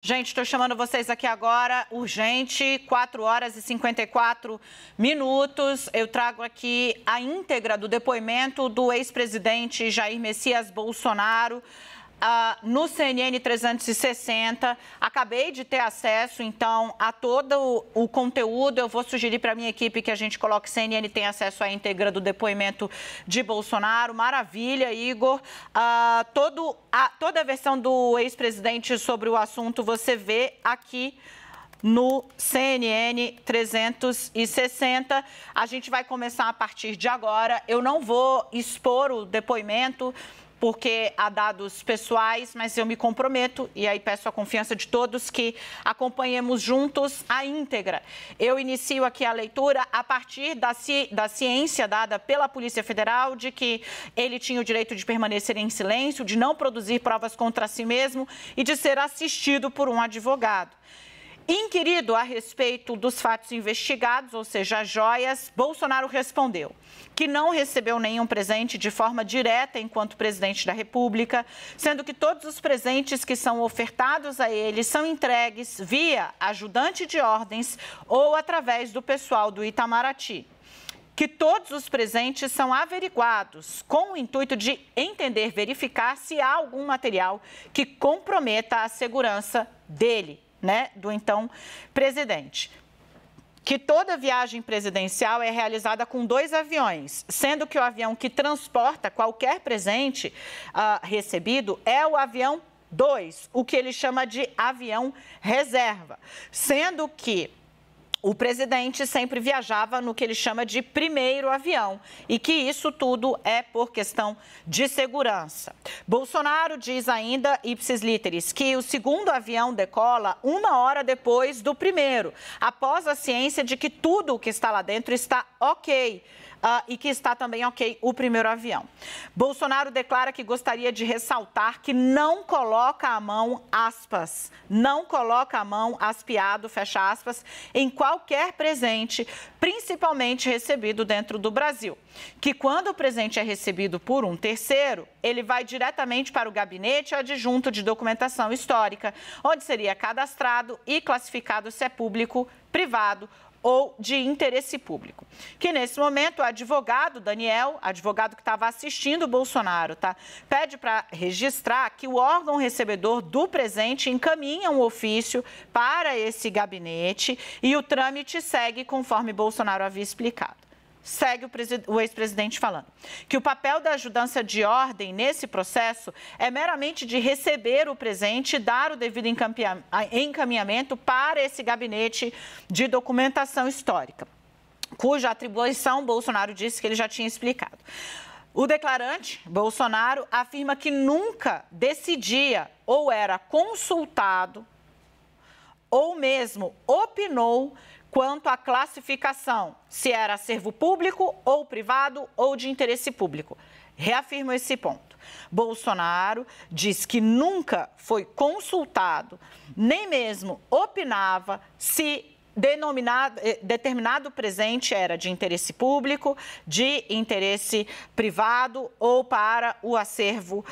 Gente, estou chamando vocês aqui agora, urgente, 4 horas e 54 minutos. Eu trago aqui a íntegra do depoimento do ex-presidente Jair Messias Bolsonaro no CNN 360. Acabei de ter acesso, então, a todo o conteúdo. Eu vou sugerir para a minha equipe que a gente coloque CNN tem acesso à íntegra do depoimento de Bolsonaro. Maravilha, Igor. Toda a versão do ex-presidente sobre o assunto você vê aqui no CNN 360. A gente vai começar a partir de agora. Eu não vou expor o depoimento, porque há dados pessoais, mas eu me comprometo, e aí peço a confiança de todos, que acompanhemos juntos a íntegra. Eu inicio aqui a leitura a partir da ciência dada pela Polícia Federal de que ele tinha o direito de permanecer em silêncio, de não produzir provas contra si mesmo e de ser assistido por um advogado. Inquirido a respeito dos fatos investigados, ou seja, as joias, Bolsonaro respondeu que não recebeu nenhum presente de forma direta enquanto presidente da República, sendo que todos os presentes que são ofertados a ele são entregues via ajudante de ordens ou através do pessoal do Itamaraty. Que todos os presentes são averiguados com o intuito de entender, verificar se há algum material que comprometa a segurança dele, do então presidente. Que toda viagem presidencial é realizada com 2 aviões, sendo que o avião que transporta qualquer presente recebido é o avião 2, o que ele chama de avião reserva, sendo que o presidente sempre viajava no que ele chama de primeiro avião e que isso tudo é por questão de segurança. Bolsonaro diz ainda, ipsis literis, que o segundo avião decola 1 hora depois do primeiro, após a ciência de que tudo o que está lá dentro está ok. E que está também ok o primeiro avião. Bolsonaro declara que gostaria de ressaltar que não coloca a mão, aspas, não coloca a mão, aspeado, fecha aspas, em qualquer presente, principalmente recebido dentro do Brasil. Que quando o presente é recebido por um terceiro, ele vai diretamente para o gabinete adjunto de documentação histórica, onde seria cadastrado e classificado se é público, privado ou de interesse público. Que nesse momento o advogado Daniel, advogado que estava assistindo o Bolsonaro, pede para registrar que o órgão recebedor do presente encaminha um ofício para esse gabinete e o trâmite segue conforme Bolsonaro havia explicado. Segue o ex-presidente falando que o papel da ajudância de ordem nesse processo é meramente de receber o presente e dar o devido encaminhamento para esse gabinete de documentação histórica, cuja atribuição Bolsonaro disse que ele já tinha explicado. O declarante, Bolsonaro, afirma que nunca decidia ou era consultado ou mesmo opinou quanto à classificação, se era acervo público ou privado ou de interesse público. Reafirmo esse ponto. Bolsonaro diz que nunca foi consultado, nem mesmo opinava se determinado presente era de interesse público, de interesse privado ou para o acervo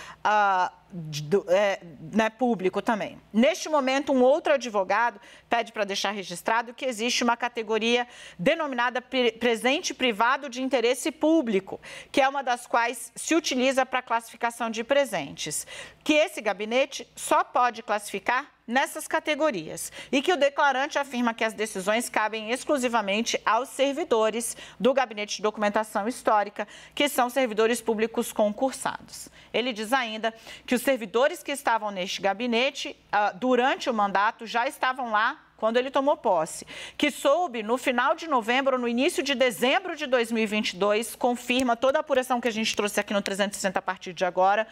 público também. Neste momento, um outro advogado pede para deixar registrado que existe uma categoria denominada presente privado de interesse público, que é uma das quais se utiliza para a classificação de presentes, que esse gabinete só pode classificar nessas categorias e que o declarante afirma que as decisões cabem exclusivamente aos servidores do Gabinete de Documentação Histórica, que são servidores públicos concursados. Ele diz ainda que os servidores que estavam neste gabinete durante o mandato já estavam lá quando ele tomou posse, que soube no final de novembro, no início de dezembro de 2022, confirma toda a apuração que a gente trouxe aqui no 360 a partir de agora,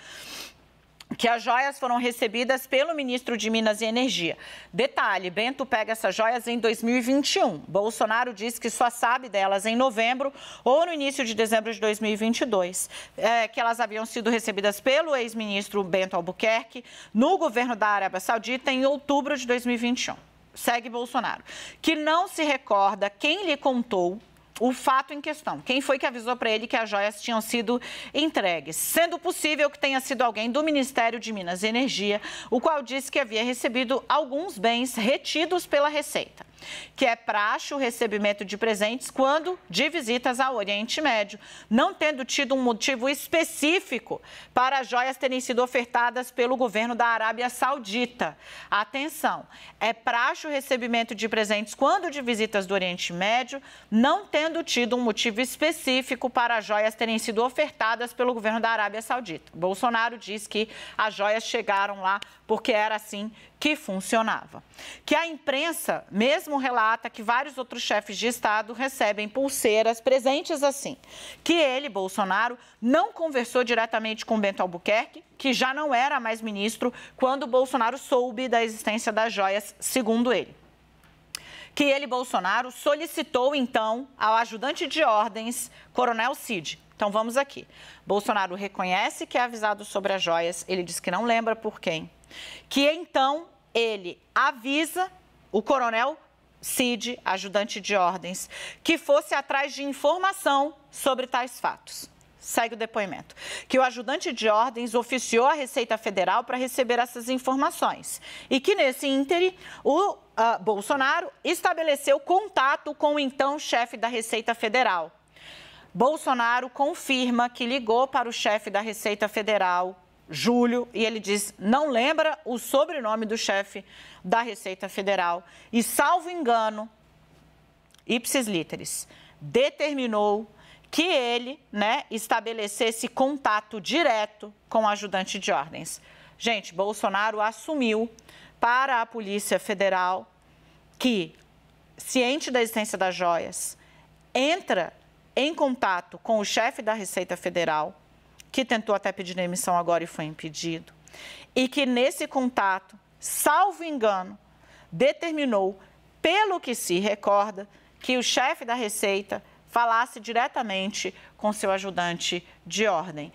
que as joias foram recebidas pelo ministro de Minas e Energia. Detalhe, Bento pega essas joias em 2021. Bolsonaro diz que só sabe delas em novembro ou no início de dezembro de 2022, que elas haviam sido recebidas pelo ex-ministro Bento Albuquerque no governo da Arábia Saudita em outubro de 2021. Segue Bolsonaro, que não se recorda quem lhe contou o fato em questão. Quem foi que avisou para ele que as joias tinham sido entregues? Sendo possível que tenha sido alguém do Ministério de Minas e Energia, o qual disse que havia recebido alguns bens retidos pela Receita, que é praxe o recebimento de presentes quando de visitas ao Oriente Médio, não tendo tido um motivo específico para as joias terem sido ofertadas pelo governo da Arábia Saudita. Atenção, é praxe o recebimento de presentes quando de visitas do Oriente Médio, não tendo tido um motivo específico para as joias terem sido ofertadas pelo governo da Arábia Saudita. Bolsonaro diz que as joias chegaram lá porque era assim que funcionava. Que a imprensa mesmo relata que vários outros chefes de Estado recebem pulseiras, presentes assim. Que ele, Bolsonaro, não conversou diretamente com Bento Albuquerque, que já não era mais ministro quando Bolsonaro soube da existência das joias, segundo ele. Que ele, Bolsonaro, solicitou, então, ao ajudante de ordens, Coronel Cid. Então, vamos aqui. Bolsonaro reconhece que é avisado sobre as joias, ele diz que não lembra por quem. Que, então, ele avisa o Coronel Cid, ajudante de ordens, que fosse atrás de informação sobre tais fatos. Segue o depoimento. Que o ajudante de ordens oficiou a Receita Federal para receber essas informações. E que, nesse íntere, o Bolsonaro estabeleceu contato com o então chefe da Receita Federal. Bolsonaro confirma que ligou para o chefe da Receita Federal, Júlio, e ele diz, não lembra o sobrenome do chefe da Receita Federal. E, salvo engano, ipsis literis, determinou que ele, estabelecesse contato direto com o ajudante de ordens. Gente, Bolsonaro assumiu para a Polícia Federal que, ciente da existência das joias, entra em contato com o chefe da Receita Federal, que tentou até pedir demissão agora e foi impedido, e que nesse contato, salvo engano, determinou, pelo que se recorda, que o chefe da Receita falasse diretamente com seu ajudante de ordem.